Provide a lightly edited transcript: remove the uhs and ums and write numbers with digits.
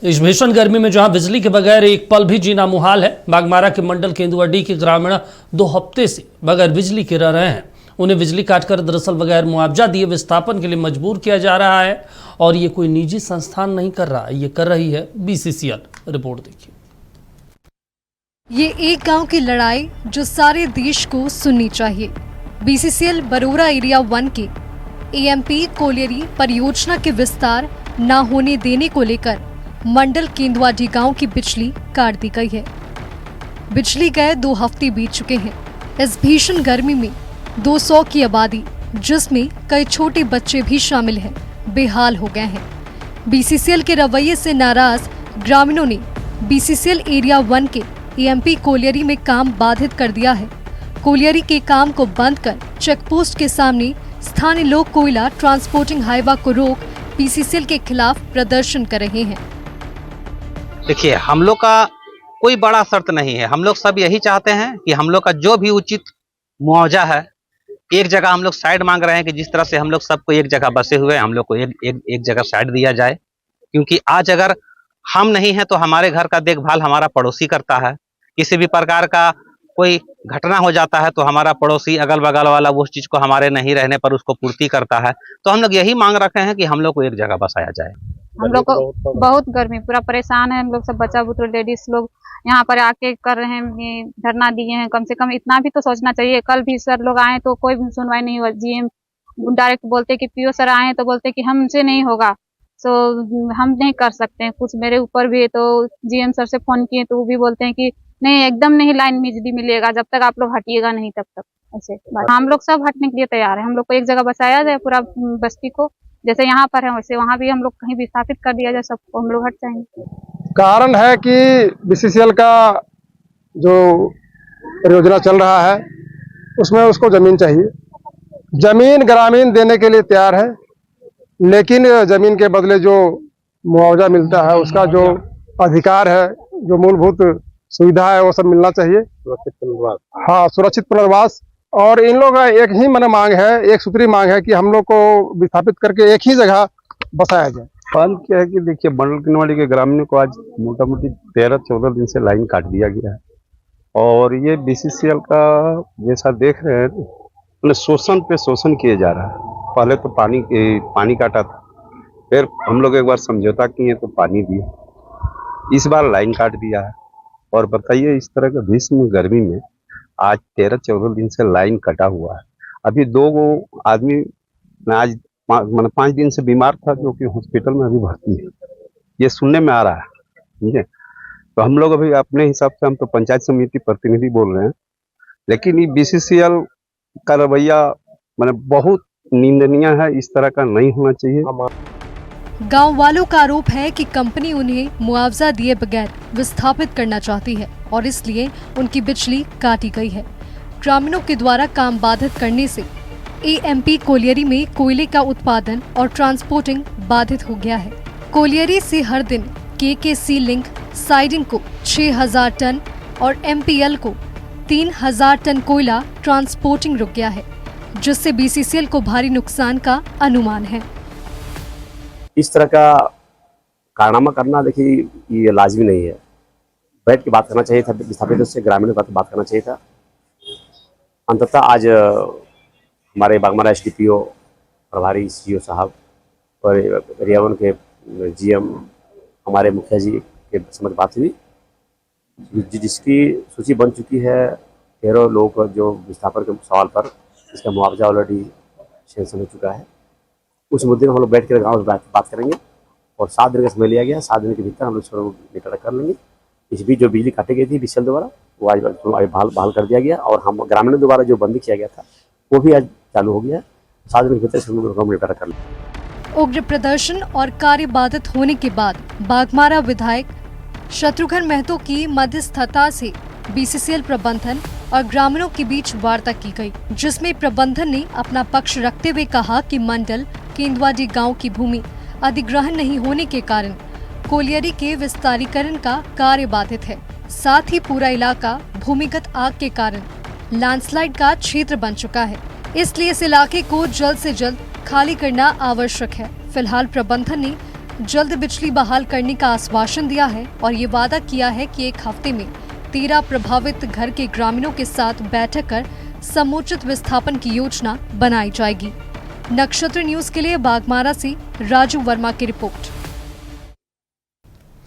इस भीषण गर्मी में जहां बिजली के बगैर एक पल भी जीना मुहाल है, बागमारा के मंडल केंदुआडीह के ग्रामीण 2 हफ्ते से बगैर बिजली के रह रहे हैं। उन्हें बिजली काटकर दरअसल बगैर मुआवजा दिए विस्थापन के लिए मजबूर किया जा रहा है और ये कोई निजी संस्थान नहीं कर रहा, ये कर रही है BCCL। रिपोर्ट देखिए। ये एक गांव की लड़ाई जो सारे देश को सुननी चाहिए। BCCL बरोरा एरिया 1 के AMP कोलियरी परियोजना के विस्तार न होने देने को लेकर मंडल केंदुआडीह गांव की बिजली काट दी गई है। बिजली गए 2 हफ्ते बीत चुके हैं। इस भीषण गर्मी में 200 की आबादी, जिसमें कई छोटे बच्चे भी शामिल हैं, बेहाल हो गए हैं। BCCL के रवैये से नाराज ग्रामीणों ने BCCL एरिया 1 के AMP कोलियरी में काम बाधित कर दिया है। कोलियरी के काम को बंद कर चेकपोस्ट के सामने स्थानीय लोग कोयला ट्रांसपोर्टिंग हाईवा को रोक BCCL के खिलाफ प्रदर्शन कर रहे हैं। देखिए, हम लोग का कोई बड़ा शर्त नहीं है। हम लोग सब यही चाहते हैं कि हम लोग का जो भी उचित मुआवजा है, एक जगह हम लोग साइड मांग रहे हैं कि जिस तरह से हम लोग सबको एक जगह बसे हुए हैं, हम लोग को एक जगह साइड दिया जाए। क्योंकि आज अगर हम नहीं हैं तो हमारे घर का देखभाल हमारा पड़ोसी करता है। किसी भी प्रकार का कोई घटना हो जाता है तो हमारा पड़ोसी अगल बगल वाला उस चीज को हमारे नहीं रहने पर उसको पूर्ति करता है। तो हम लोग यही मांग रखे हैं कि हम लोग को एक जगह बसाया जाए। हम लोग को बहुत गर्मी, पूरा परेशान है। हम लोग सब बच्चा बुतरू लेडीज लोग यहाँ पर आके कर रहे हैं, धरना दिए हैं। कम से कम इतना भी तो सोचना चाहिए। कल भी सर लोग आए तो कोई भी सुनवाई नहीं हुआ। GM डायरेक्ट बोलते कि PO सर आए तो बोलते कि हमसे नहीं होगा, तो हम नहीं कर सकते हैं कुछ। मेरे ऊपर भी तो GM सर से फोन किए तो वो भी बोलते हैं कि नहीं, एकदम नहीं लाइन बिजली मिलेगा जब तक आप लोग हटिएगा नहीं तब तक। ऐसे हम लोग सब हटने के लिए तैयार है। हम लोग को एक जगह बसाया जाए, पूरा बस्ती को, जैसे यहाँ पर है वैसे वहाँ भी हम लोग कहीं विस्थापित कर दिया जाए, सबको हम लोग हट जाएंगे। कारण है कि BCCL का जो परियोजना चल रहा है उसमें उसको जमीन चाहिए। जमीन ग्रामीण देने के लिए तैयार है, लेकिन जमीन के बदले जो मुआवजा मिलता है, उसका जो अधिकार है, जो मूलभूत सुविधा है, वो सब मिलना चाहिए। सुरक्षित पुनर्वास, हाँ, सुरक्षित पुनर्वास। और इन लोग एक ही मांग है, एक सूत्री मांग है कि हम लोग को विस्थापित करके एक ही जगह बसाया जाए। बात क्या है कि देखिए, मंडल केंदुआडीह के ग्रामीणों को आज मोटा मोटी 13-14 दिन से लाइन काट दिया गया है। और ये BCCL का जैसा देख रहे हैं, शोषण पे शोषण किए जा रहा है। पहले तो पानी काटा था, फिर हम लोग एक बार समझौता किए तो पानी दिया, इस बार लाइन काट दिया है। और बताइए, इस तरह के भीषण गर्मी में आज 13-14 दिन से लाइन कटा हुआ है। अभी 2 आदमी आज 5 दिन से बीमार था, जो कि हॉस्पिटल में अभी भर्ती है, ये सुनने में आ रहा है। ठीक है, तो हम लोग अभी अपने हिसाब से, हम तो पंचायत समिति प्रतिनिधि बोल रहे हैं, लेकिन ये BCCL का रवैया बहुत निंदनीय है। इस तरह का नहीं होना चाहिए। गांव वालों का आरोप है कि कंपनी उन्हें मुआवजा दिए बगैर विस्थापित करना चाहती है और इसलिए उनकी बिजली काटी गई है। ग्रामीणों के द्वारा काम बाधित करने से AMP कोलियरी में कोयले का उत्पादन और ट्रांसपोर्टिंग बाधित हो गया है। कोलियरी से हर दिन KKC लिंक साइडिंग को 6000 टन और MPL को 3000 टन कोयला ट्रांसपोर्टिंग रुक गया है, जिससे BCCL को भारी नुकसान का अनुमान है। इस तरह का कारनामा करना, देखिए, ये लाजमी नहीं है। बैठ के बात करना चाहिए था, विस्थापितों से, ग्रामीणों से बात करना चाहिए था। अंततः आज हमारे बागमारा SDPO प्रभारी CO साहब और एरिया 1 के GM हमारे मुखिया जी के समझ बात हुई, जिसकी सूची बन चुकी है 13 लोग जो विस्थापन के सवाल पर, इसका मुआवजा ऑलरेडी सेंक्शन हो चुका है। उस मुद्दे में हम लोग बैठ कर गाँव में बात करेंगे और 7 दिन का समय लिया गया। 7 दिन के भीतर हम लोग इसको निपटारा कर लेंगे। इस बीच जो बिजली काटी गई थी BCCL द्वारा, वो आज बहाल कर दिया गया और हम ग्रामीणों द्वारा जो बंदी किया गया था वो भी आज चालू हो गया है। 7 दिन के भीतर हम लोग निपटारा कर लेंगे। उग्र प्रदर्शन और कार्य बाधित होने के बाद बागमारा विधायक शत्रुघ्न महतो की मध्यस्थता से BCCL प्रबंधन और ग्रामीणों के बीच वार्ता की गई, जिसमें प्रबंधन ने अपना पक्ष रखते हुए कहा कि मंडल केंदुआडीह गांव की भूमि अधिग्रहण नहीं होने के कारण कोलियरी के विस्तारीकरण का कार्य बाधित है। साथ ही पूरा इलाका भूमिगत आग के कारण लैंडस्लाइड का क्षेत्र बन चुका है, इसलिए इस इलाके को जल्द से जल्द खाली करना आवश्यक है। फिलहाल प्रबंधन ने जल्द बिजली बहाल करने का आश्वासन दिया है और ये वादा किया है कि 1 हफ्ते में 13 प्रभावित घर के ग्रामीणों के साथ बैठक कर समुचित विस्थापन की योजना बनाई जाएगी। नक्षत्र न्यूज के लिए बागमारा से राजू वर्मा की रिपोर्ट।